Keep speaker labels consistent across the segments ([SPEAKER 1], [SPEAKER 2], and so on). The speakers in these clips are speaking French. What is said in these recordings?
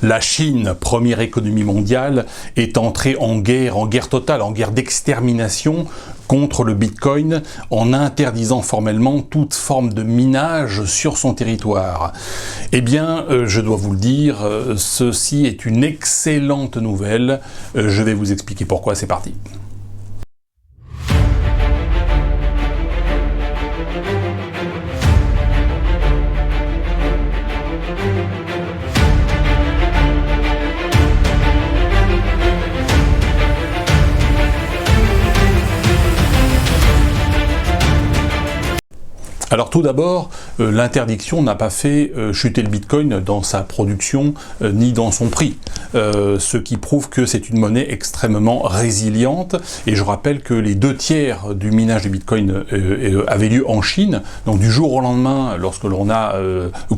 [SPEAKER 1] La Chine, première économie mondiale, est entrée en guerre totale, en guerre d'extermination contre le Bitcoin en interdisant formellement toute forme de minage sur son territoire. Eh bien, je dois vous le dire, ceci est une excellente nouvelle. Je vais vous expliquer pourquoi, c'est parti. Alors tout d'abord, l'interdiction n'a pas fait chuter le Bitcoin dans sa production ni dans son prix, ce qui prouve que c'est une monnaie extrêmement résiliente. Et je rappelle que les 2/3 du minage du Bitcoin avaient lieu en Chine. Donc du jour au lendemain, lorsque l'on a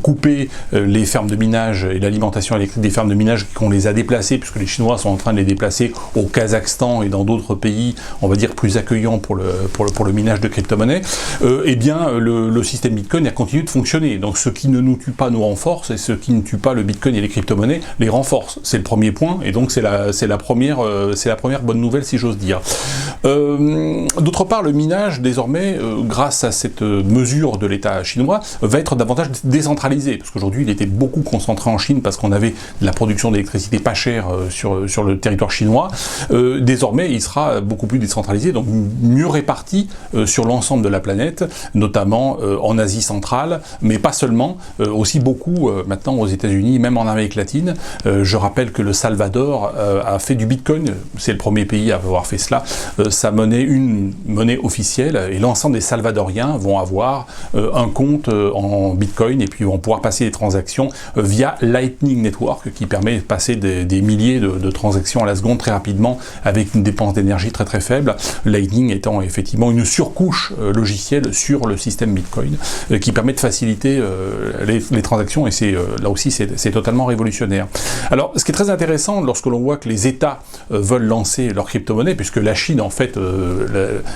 [SPEAKER 1] coupé les fermes de minage et l'alimentation électrique des fermes de minage, qu'on les a déplacées, puisque les Chinois sont en train de les déplacer au Kazakhstan et dans d'autres pays, on va dire plus accueillants pour le minage de crypto-monnaies, eh bien le système Bitcoin a continué de fonctionner. Donc ce qui ne nous tue pas nous renforce, et ce qui ne tue pas le Bitcoin et les crypto-monnaies les renforce. C'est le premier point, et donc c'est la première bonne nouvelle, si j'ose dire. D'autre part, le minage, désormais, grâce à cette mesure de l'État chinois, va être davantage décentralisé, parce qu'aujourd'hui il était beaucoup concentré en Chine, parce qu'on avait de la production d'électricité pas chère sur le territoire chinois. Désormais, il sera beaucoup plus décentralisé, donc mieux réparti sur l'ensemble de la planète, notamment en Asie centrale, mais pas seulement, aussi beaucoup maintenant aux États-Unis, même en Amérique latine. Je rappelle que le Salvador a fait du Bitcoin, c'est le premier pays à avoir fait cela, sa monnaie, une monnaie officielle, et l'ensemble des Salvadoriens vont avoir un compte en Bitcoin, et puis vont pouvoir passer des transactions via Lightning Network, qui permet de passer des milliers de transactions à la seconde très rapidement, avec une dépense d'énergie très très faible, Lightning étant effectivement une surcouche logicielle sur le système Bitcoin, qui permet de faciliter les transactions, et là aussi c'est totalement révolutionnaire. Alors ce qui est très intéressant lorsque l'on voit que les États veulent lancer leur crypto-monnaie, puisque la Chine, en fait,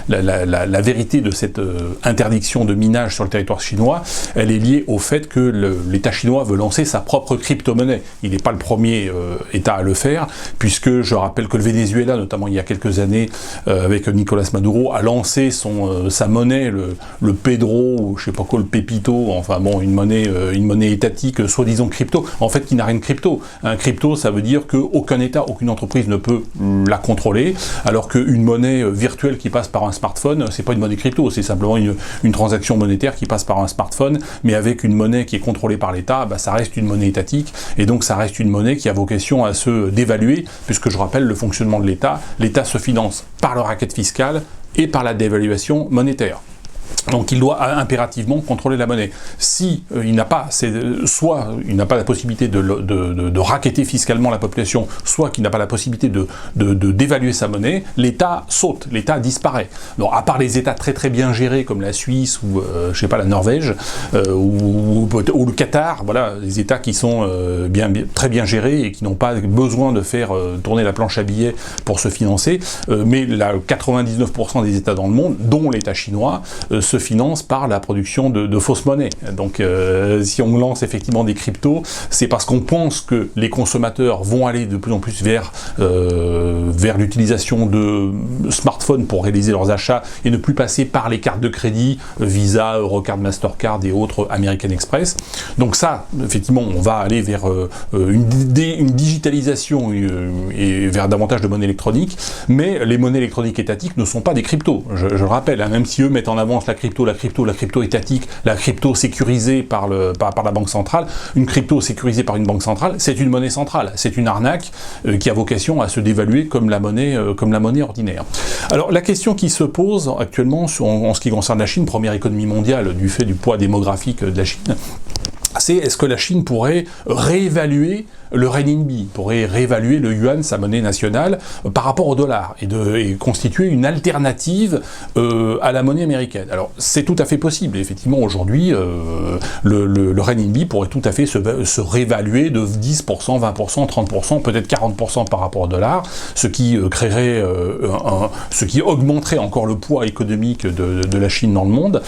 [SPEAKER 1] la vérité de cette interdiction de minage sur le territoire chinois, elle est liée au fait que l'État chinois veut lancer sa propre crypto-monnaie. Il n'est pas le premier État à le faire, puisque je rappelle que le Venezuela, notamment il y a quelques années, avec Nicolas Maduro, a lancé sa monnaie, le Pedro, ou je sais pas quoi, le Pepito, enfin bon, une monnaie étatique, soi-disant crypto, en fait qui n'a rien de crypto. Un crypto, ça veut dire qu'aucun État, aucune entreprise ne peut la contrôler, alors qu'une monnaie virtuelle qui passe par un smartphone, c'est pas une monnaie crypto, c'est simplement une transaction monétaire qui passe par un smartphone, mais avec une monnaie qui est contrôlée par l'État, bah, ça reste une monnaie étatique, et donc ça reste une monnaie qui a vocation à se dévaluer, puisque je rappelle le fonctionnement de l'État. L'État se finance par le racket fiscal et par la dévaluation monétaire. Donc il doit impérativement contrôler la monnaie. Si il n'a pas, soit il n'a pas la possibilité de racketter fiscalement la population, soit qu'il n'a pas la possibilité de dévaluer sa monnaie, l'État saute, l'État disparaît. Donc à part les États très très bien gérés comme la Suisse ou je sais pas, la Norvège ou le Qatar, voilà, les États qui sont très bien gérés et qui n'ont pas besoin de faire tourner la planche à billets pour se financer, mais 99% des États dans le monde, dont l'État chinois, se finance par la production de fausses monnaies. Donc si on lance effectivement des cryptos, c'est parce qu'on pense que les consommateurs vont aller de plus en plus vers l'utilisation de smartphones pour réaliser leurs achats et ne plus passer par les cartes de crédit, Visa, Eurocard, Mastercard et autres, American Express. Donc ça, effectivement, on va aller vers une digitalisation et vers davantage de monnaie électronique, mais les monnaies électroniques étatiques ne sont pas des cryptos. Je le rappelle, hein, même si eux mettent en avant la crypto étatique, la crypto sécurisée par la banque centrale. Une crypto sécurisée par une banque centrale, c'est une monnaie centrale, c'est une arnaque qui a vocation à se dévaluer comme la monnaie ordinaire. Alors la question qui se pose actuellement en ce qui concerne la Chine, première économie mondiale du fait du poids démographique de la Chine, c'est est-ce que la Chine pourrait réévaluer le renminbi, pourrait réévaluer le yuan, sa monnaie nationale, par rapport au dollar, et constituer une alternative à la monnaie américaine. Alors c'est tout à fait possible, effectivement aujourd'hui le renminbi pourrait tout à fait se réévaluer de 10%, 20%, 30%, peut-être 40% par rapport au dollar, ce qui créerait ce qui augmenterait encore le poids économique de la Chine dans le monde.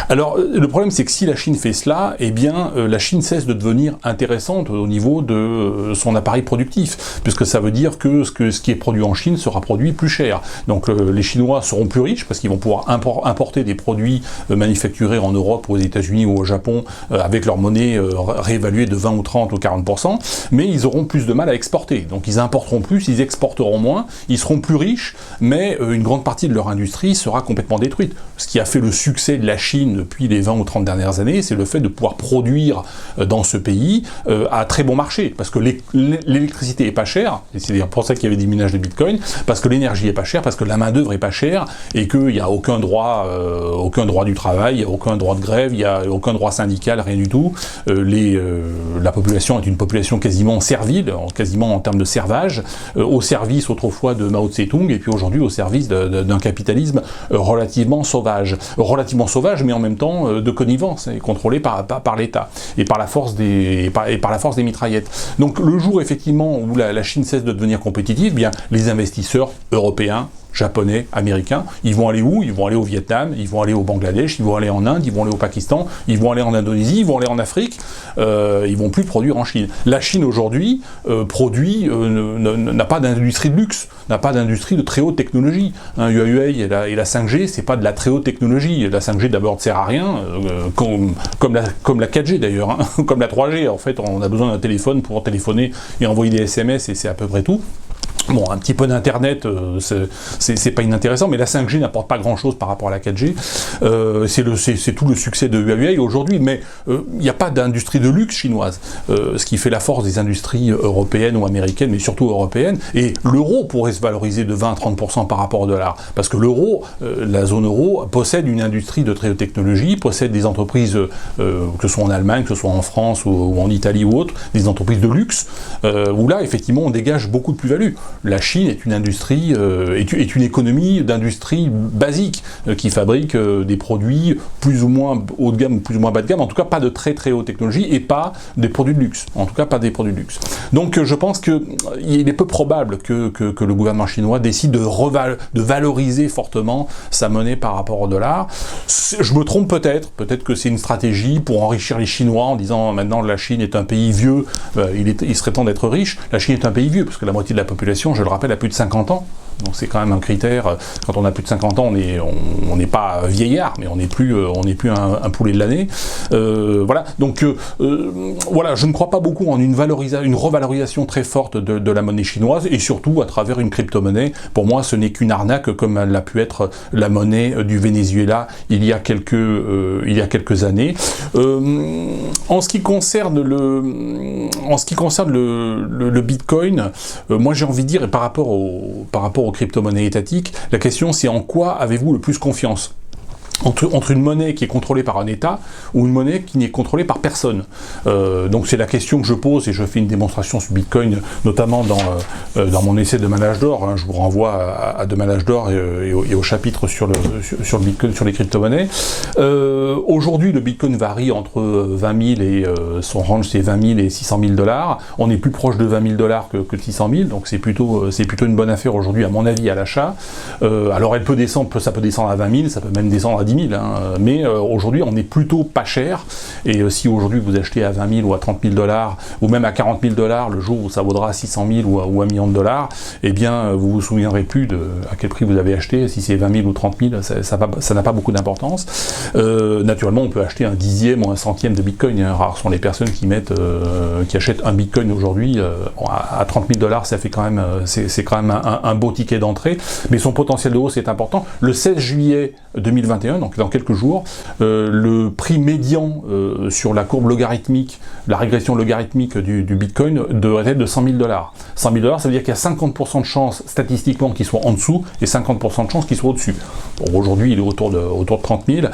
[SPEAKER 1] Alors le problème c'est que si la Chine fait cela, eh bien la Chine cesse de devenir intéressante au niveau de son appareil productif, puisque ça veut dire que ce qui est produit en Chine sera produit plus cher. Donc les Chinois seront plus riches, parce qu'ils vont pouvoir importer des produits manufacturés en Europe, aux États-Unis ou au Japon, avec leur monnaie réévaluée de 20 ou 30 ou 40%, mais ils auront plus de mal à exporter. Donc ils importeront plus, ils exporteront moins, ils seront plus riches, mais une grande partie de leur industrie sera complètement détruite. Ce qui a fait le succès de la Chine depuis les 20 ou 30 dernières années, c'est le fait de pouvoir produire dans ce pays à très bon marché, parce que l'électricité est pas chère, et c'est d'ailleurs pour ça qu'il y avait des minages de Bitcoin, parce que l'énergie est pas chère, parce que la main-d'œuvre est pas chère, et qu'il n'y a aucun droit du travail, il n'y a aucun droit de grève, il n'y a aucun droit syndical, rien du tout. La population est une population quasiment servile, quasiment en termes de servage, au service autrefois de Mao Tse-tung, et puis aujourd'hui au service d'un capitalisme relativement sauvage, mais en même temps de connivence, et contrôlé par l'État, et par la force des mitraillettes. Donc le jour effectivement où la Chine cesse de devenir compétitive, eh bien les investisseurs européens, japonais, américains, ils vont aller où? Ils vont aller au Vietnam, ils vont aller au Bangladesh, ils vont aller en Inde, ils vont aller au Pakistan, ils vont aller en Indonésie, ils vont aller en Afrique, ils vont plus produire en Chine. La Chine aujourd'hui n'a pas d'industrie de luxe, n'a pas d'industrie de très haute technologie. Huawei et la 5G, c'est pas de la très haute technologie. La 5G d'abord ne sert à rien, comme la 4G d'ailleurs, comme la 3G. En fait, on a besoin d'un téléphone pour téléphoner et envoyer des SMS, et c'est à peu près tout. Bon, un petit peu d'internet, c'est pas inintéressant, mais la 5G n'apporte pas grand-chose par rapport à la 4G. C'est tout le succès de Huawei aujourd'hui, mais il n'y a pas d'industrie de luxe chinoise. Ce qui fait la force des industries européennes ou américaines, mais surtout européennes, et l'euro pourrait se valoriser de 20 à 30% par rapport au dollar, parce que l'euro, la zone euro, possède une industrie de très haute technologie, possède des entreprises, que ce soit en Allemagne, que ce soit en France ou en Italie ou autre, des entreprises de luxe, où là, effectivement, on dégage beaucoup de plus-value. La Chine est une industrie, est une économie d'industrie basique, qui fabrique des produits plus ou moins haut de gamme, plus ou moins bas de gamme, en tout cas pas de très très haute technologie, et pas des produits de luxe, en tout cas pas des produits de luxe. Donc je pense qu'il est peu probable que le gouvernement chinois décide de valoriser fortement sa monnaie par rapport au dollar. Je me trompe peut-être que c'est une stratégie pour enrichir les Chinois, en disant maintenant la Chine est un pays vieux, il serait temps d'être riche. La Chine est un pays vieux, parce que la moitié de la population, je le rappelle, a plus de 50 ans. Donc c'est quand même un critère. Quand on a plus de 50 ans, on n'est pas vieillard, mais on n'est plus un poulet de l'année. Voilà. Donc voilà, je ne crois pas beaucoup en une revalorisation très forte de la monnaie chinoise, et surtout à travers une crypto-monnaie. Pour moi, ce n'est qu'une arnaque, comme l'a pu être la monnaie du Venezuela il y a quelques années. En ce qui concerne le Bitcoin, moi j'ai envie de dire, et par rapport aux crypto-monnaies étatiques, la question c'est en quoi avez-vous le plus confiance ? Entre une monnaie qui est contrôlée par un État ou une monnaie qui n'est contrôlée par personne. Donc c'est la question que je pose, et je fais une démonstration sur Bitcoin, notamment dans mon essai de Manage d'or. Je vous renvoie à de Manage d'or et au chapitre sur le Bitcoin, sur les crypto-monnaies. Aujourd'hui, le Bitcoin varie entre 20 000 et son range, c'est 20 000 et 600 000 $. On est plus proche de 20 000 $ que de 600 000, donc c'est plutôt une bonne affaire aujourd'hui, à mon avis, à l'achat. Alors ça peut descendre à 20 000, ça peut même descendre à 10 000, mais aujourd'hui on est plutôt pas cher, et si aujourd'hui vous achetez à 20 000 ou à 30 000 $, ou même à 40 000 $, le jour où ça vaudra 600 000 ou 1 million de $, eh bien vous vous souviendrez plus à quel prix vous avez acheté. Si c'est 20 000 ou 30 000, ça n'a pas beaucoup d'importance. Naturellement, on peut acheter un dixième ou un centième de Bitcoin. Rares sont les personnes qui achètent un Bitcoin aujourd'hui à 30 000 $. Ça fait quand même, c'est quand même un beau ticket d'entrée, mais son potentiel de hausse est important. Le 16 juillet 2021, donc dans quelques jours, le prix médian sur la courbe logarithmique, la régression logarithmique du Bitcoin devrait être de 100 000 $. 100 000 $, ça veut dire qu'il y a 50% de chances statistiquement qu'il soit en dessous et 50% de chances qu'il soit au-dessus. Bon, aujourd'hui, il est autour de 30 000,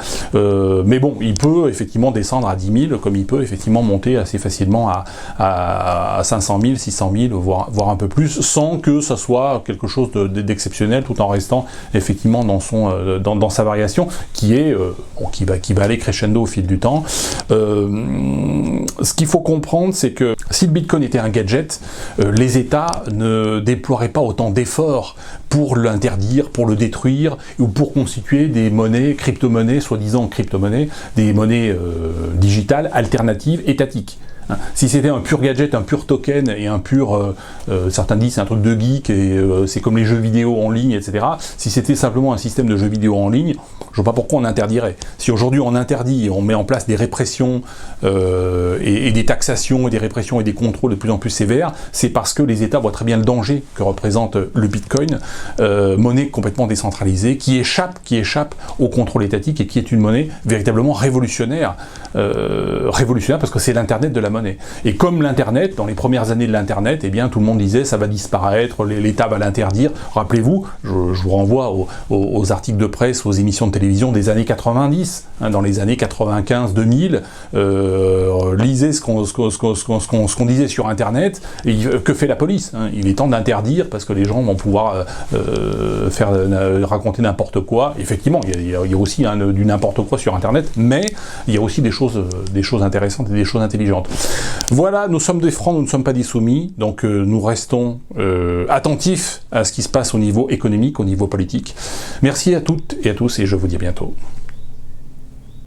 [SPEAKER 1] mais bon, il peut effectivement descendre à 10 000, comme il peut effectivement monter assez facilement à 500 000, 600 000, voire un peu plus, sans que ça soit quelque chose d'exceptionnel, tout en restant effectivement dans sa variation, qui va aller crescendo au fil du temps. Ce qu'il faut comprendre, c'est que si le Bitcoin était un gadget, les États ne déploieraient pas autant d'efforts pour l'interdire, pour le détruire, ou pour constituer des monnaies, crypto-monnaies, soi-disant crypto-monnaies, des monnaies digitales alternatives étatiques. Si c'était un pur gadget, un pur token et un pur, certains disent c'est un truc de geek et c'est comme les jeux vidéo en ligne, etc. Si c'était simplement un système de jeux vidéo en ligne, je vois pas pourquoi on interdirait. Si aujourd'hui on interdit et on met en place des répressions et des taxations et des répressions et des contrôles de plus en plus sévères, c'est parce que les États voient très bien le danger que représente le Bitcoin, monnaie complètement décentralisée, qui échappe au contrôle étatique et qui est une monnaie véritablement révolutionnaire. Révolutionnaire parce que c'est l'internet de la monnaie. Et comme l'internet, dans les premières années de l'internet, eh bien tout le monde disait ça va disparaître, l'État va l'interdire. Rappelez-vous, je vous renvoie aux articles de presse, aux émissions de télévision des années 90, dans les années 95-2000, lisez ce qu'on disait sur internet, et que fait la police, il est temps d'interdire parce que les gens vont pouvoir raconter n'importe quoi. Effectivement, il y a aussi du n'importe quoi sur internet, mais il y a aussi des choses intéressantes et des choses intelligentes. Voilà, nous sommes des francs, nous ne sommes pas des soumis, donc nous restons attentifs à ce qui se passe au niveau économique, au niveau politique. Merci à toutes et à tous et je vous dis à bientôt.